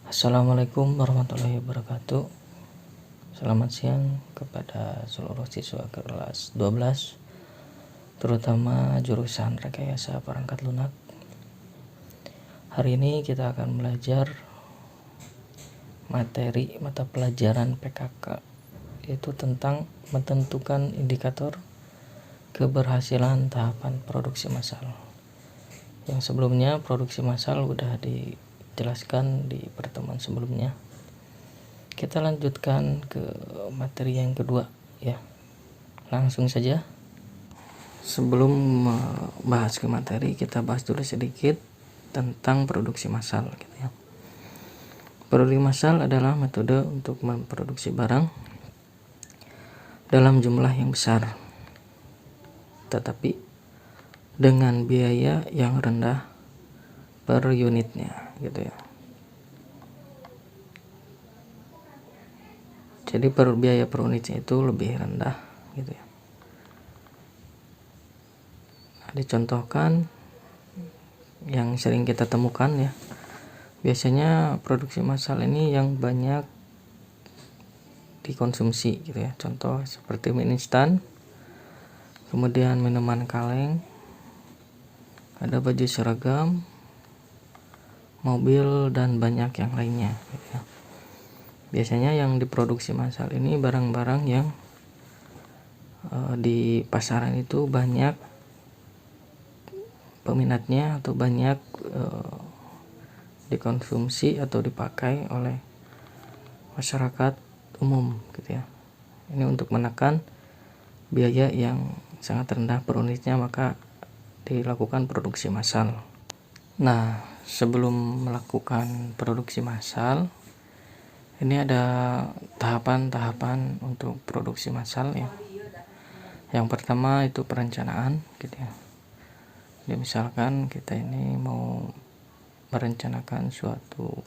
Assalamualaikum warahmatullahi wabarakatuh. Selamat siang kepada seluruh siswa kelas 12, terutama jurusan rekayasa perangkat lunak. Hari ini kita akan belajar materi mata pelajaran PKK, yaitu tentang menentukan indikator keberhasilan tahapan produksi massal. Yang sebelumnya produksi massal udah dijelaskan di pertemuan sebelumnya. Kita lanjutkan ke materi yang kedua ya. Langsung saja. Sebelum membahas ke materi, kita bahas dulu sedikit tentang produksi massal gitu ya. Produksi massal adalah metode untuk memproduksi barang dalam jumlah yang besar, tetapi dengan biaya yang rendah per unitnya gitu ya. Jadi biaya per unitnya itu lebih rendah gitu ya. Nah, dicontohkan yang sering kita temukan ya. Biasanya produksi massal ini yang banyak dikonsumsi gitu ya. Contoh seperti mie instan, kemudian minuman kaleng, ada baju seragam, mobil, dan banyak yang lainnya gitu ya. Biasanya yang diproduksi massal ini barang-barang yang di pasaran itu banyak peminatnya atau banyak dikonsumsi atau dipakai oleh masyarakat umum gitu ya. Ini untuk menekan biaya yang sangat rendah per unitnya, maka dilakukan produksi massal. Nah, sebelum melakukan produksi massal, ini ada tahapan-tahapan untuk produksi massal ya. Yang pertama itu perencanaan gitu ya. Jadi misalkan kita ini mau merencanakan suatu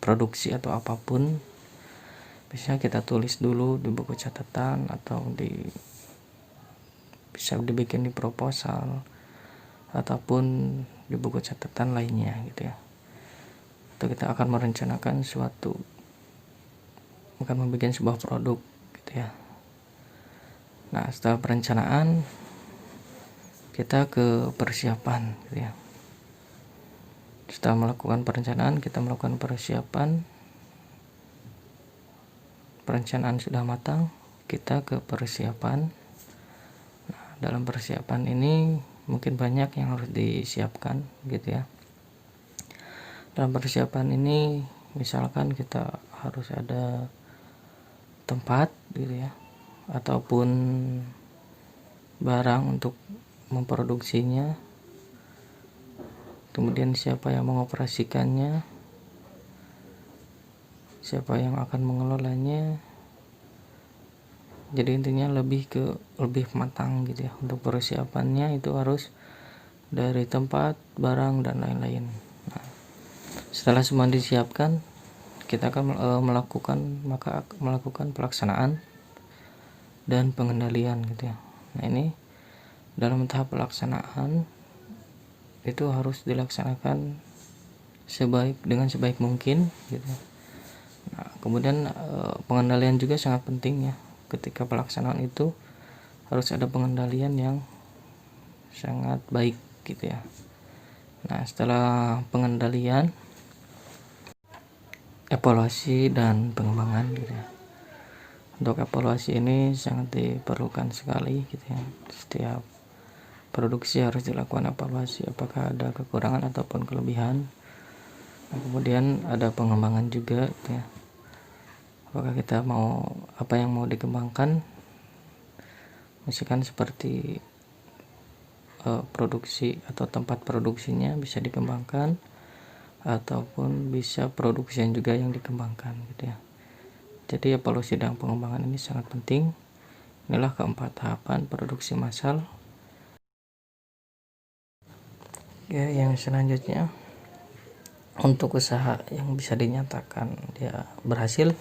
produksi atau apapun, bisa kita tulis dulu di buku catatan atau bisa dibikin di proposal ataupun di buku catatan lainnya gitu ya. Atau kita akan merencanakan akan membuat sebuah produk gitu ya. Nah, setelah perencanaan kita ke persiapan gitu ya. Setelah melakukan perencanaan, kita melakukan persiapan. Perencanaan sudah matang, kita ke persiapan. Nah, dalam persiapan ini mungkin banyak yang harus disiapkan gitu ya. Dalam persiapan ini misalkan kita harus ada tempat gitu ya, ataupun barang untuk memproduksinya, kemudian siapa yang mengoperasikannya, siapa yang akan mengelolanya. Jadi intinya lebih matang gitu ya. Untuk persiapannya itu harus dari tempat, barang, dan lain-lain. Nah, setelah semua disiapkan, kita akan melakukan pelaksanaan dan pengendalian gitu ya. Nah, ini dalam tahap pelaksanaan itu harus dilaksanakan dengan sebaik mungkin gitu. Nah, kemudian pengendalian juga sangat penting ya. Ketika pelaksanaan itu harus ada pengendalian yang sangat baik gitu ya. Nah, setelah pengendalian, evaluasi dan pengembangan gitu ya. Untuk evaluasi ini sangat diperlukan sekali gitu ya. Setiap produksi harus dilakukan evaluasi apakah ada kekurangan ataupun kelebihan. Nah, kemudian ada pengembangan juga gitu ya. Apakah kita apa yang mau dikembangkan, misalkan seperti produksi atau tempat produksinya bisa dikembangkan, ataupun bisa produksi juga yang dikembangkan gitu ya. Jadi evaluasi dan pengembangan ini sangat penting. Inilah keempat tahapan produksi massal. Ya, yang selanjutnya untuk usaha yang bisa dinyatakan dia berhasil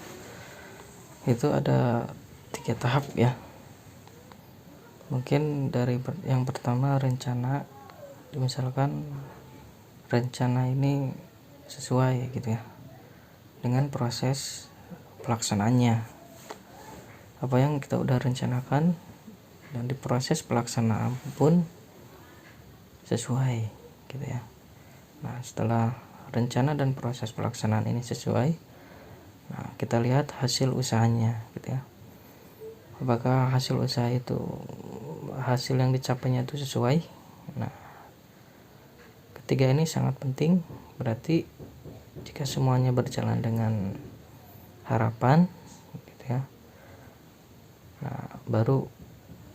itu ada 3 tahap ya. Mungkin dari yang pertama rencana. Misalkan rencana ini sesuai gitu ya dengan proses pelaksanaannya. Apa yang kita udah rencanakan dan di proses pelaksanaan pun sesuai gitu ya. Nah, setelah rencana dan proses pelaksanaan ini sesuai, nah kita lihat hasil usahanya gitu ya. Apakah hasil usaha itu, hasil yang dicapainya itu sesuai. Nah, ketiga ini sangat penting. Berarti jika semuanya berjalan dengan harapan gitu ya, nah baru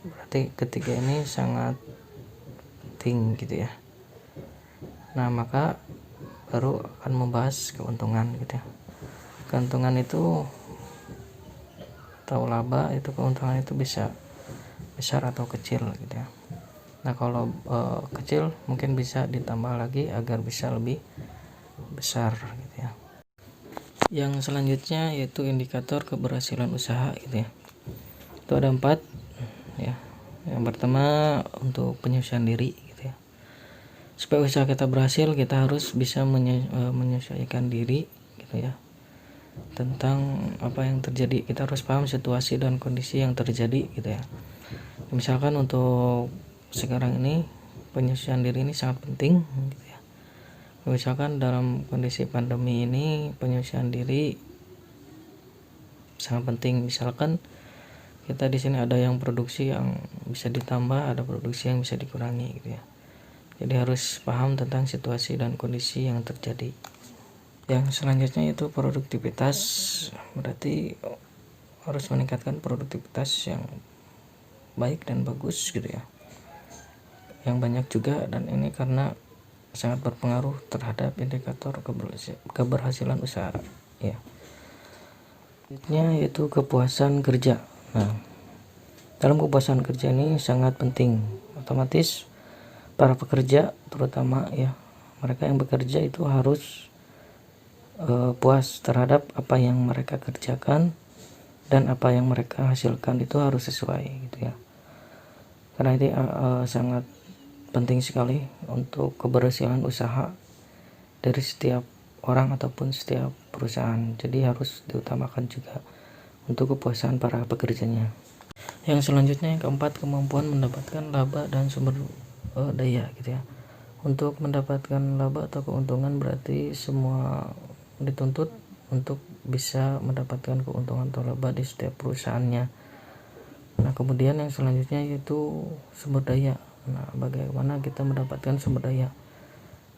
berarti ketiga ini sangat penting gitu ya. Nah, maka baru akan membahas keuntungan gitu ya. Keuntungan itu atau laba itu, keuntungan itu bisa besar atau kecil gitu ya. Nah, kalau kecil mungkin bisa ditambah lagi agar bisa lebih besar gitu ya. Yang selanjutnya yaitu indikator keberhasilan usaha gitu ya. Itu ada 4 ya. Yang pertama untuk penyesuaian diri gitu ya. Supaya usaha kita berhasil, kita harus bisa menyesuaikan diri gitu ya tentang apa yang terjadi. Kita harus paham situasi dan kondisi yang terjadi gitu ya. Misalkan untuk sekarang ini penyesuaian diri ini sangat penting gitu ya. Misalkan dalam kondisi pandemi ini penyesuaian diri sangat penting. Misalkan kita di sini ada yang produksi yang bisa ditambah, ada produksi yang bisa dikurangi gitu ya. Jadi harus paham tentang situasi dan kondisi yang terjadi. Yang selanjutnya itu produktivitas. Berarti harus meningkatkan produktivitas yang baik dan bagus gitu ya, yang banyak juga, dan ini karena sangat berpengaruh terhadap indikator keberhasilan usaha ya. Selanjutnya yaitu kepuasan kerja. Nah, dalam kepuasan kerja ini sangat penting. Otomatis para pekerja terutama ya, mereka yang bekerja itu harus puas terhadap apa yang mereka kerjakan dan apa yang mereka hasilkan itu harus sesuai gitu ya. Karena ini sangat penting sekali untuk keberhasilan usaha dari setiap orang ataupun setiap perusahaan. Jadi harus diutamakan juga untuk kepuasan para pekerjanya. Yang selanjutnya yang keempat, kemampuan mendapatkan laba dan sumber daya gitu ya. Untuk mendapatkan laba atau keuntungan berarti semua dituntut untuk bisa mendapatkan keuntungan atau laba di setiap perusahaannya. Nah, kemudian yang selanjutnya yaitu sumber daya. Nah, bagaimana kita mendapatkan sumber daya?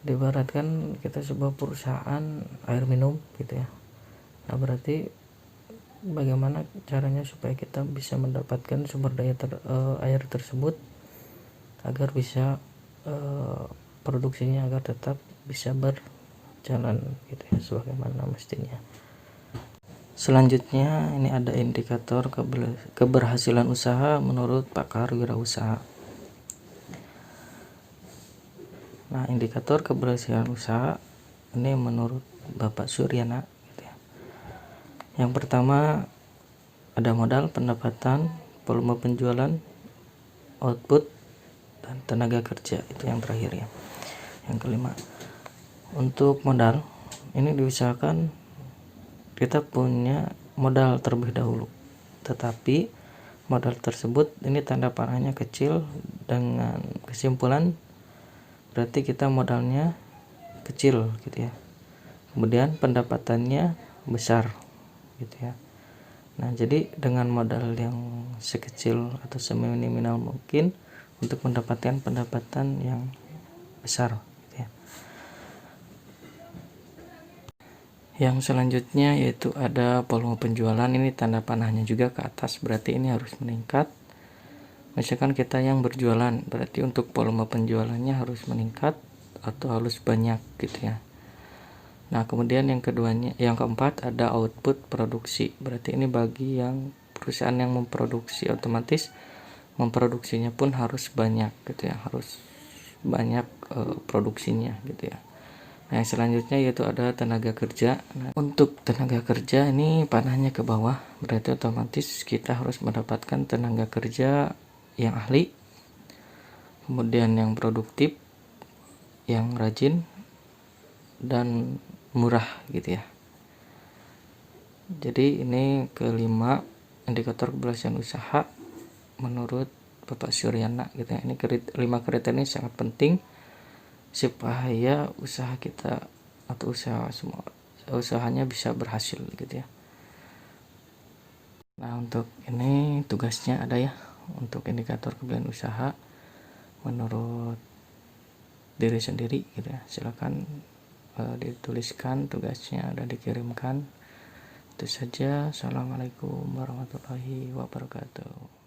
Diibaratkan kita sebuah perusahaan air minum gitu ya. Nah, berarti bagaimana caranya supaya kita bisa mendapatkan sumber daya air tersebut agar bisa produksinya agar tetap bisa berjalan gitu ya sebagaimana mestinya. Selanjutnya ini ada indikator keberhasilan usaha menurut pakar wirausaha. Nah, indikator keberhasilan usaha ini menurut Bapak Suryana gitu ya. Yang pertama ada modal, pendapatan, volume penjualan, output, dan tenaga kerja. Itu yang terakhir ya. Yang kelima, untuk modal ini diusahakan kita punya modal terlebih dahulu, tetapi modal tersebut ini tanda panahnya kecil. Dengan kesimpulan berarti kita modalnya kecil gitu ya, kemudian pendapatannya besar gitu ya. Nah, jadi dengan modal yang sekecil atau seminimal mungkin untuk mendapatkan pendapatan yang besar gitu ya. Yang selanjutnya yaitu ada volume penjualan. Ini tanda panahnya juga ke atas, berarti ini harus meningkat. Misalkan kita yang berjualan, berarti untuk volume penjualannya harus meningkat atau harus banyak gitu ya. Nah, kemudian yang keempat ada output produksi. Berarti ini bagi yang perusahaan yang memproduksi, otomatis memproduksinya pun harus banyak gitu ya, harus banyak produksinya gitu ya. Nah, yang selanjutnya yaitu ada tenaga kerja. Nah, untuk tenaga kerja ini panahnya ke bawah, berarti otomatis kita harus mendapatkan tenaga kerja yang ahli, kemudian yang produktif, yang rajin, dan murah gitu ya. Jadi ini kelima indikator keberhasilan usaha menurut Bapak Suryana gitu ya. Ini 5 kriteria ini sangat penting supaya usaha kita atau usahanya bisa berhasil gitu ya. Nah, untuk ini tugasnya ada ya, untuk indikator keberhasilan usaha menurut diri sendiri gitu ya. Silakan dituliskan tugasnya dan dikirimkan. Itu saja. Assalamualaikum warahmatullahi wabarakatuh.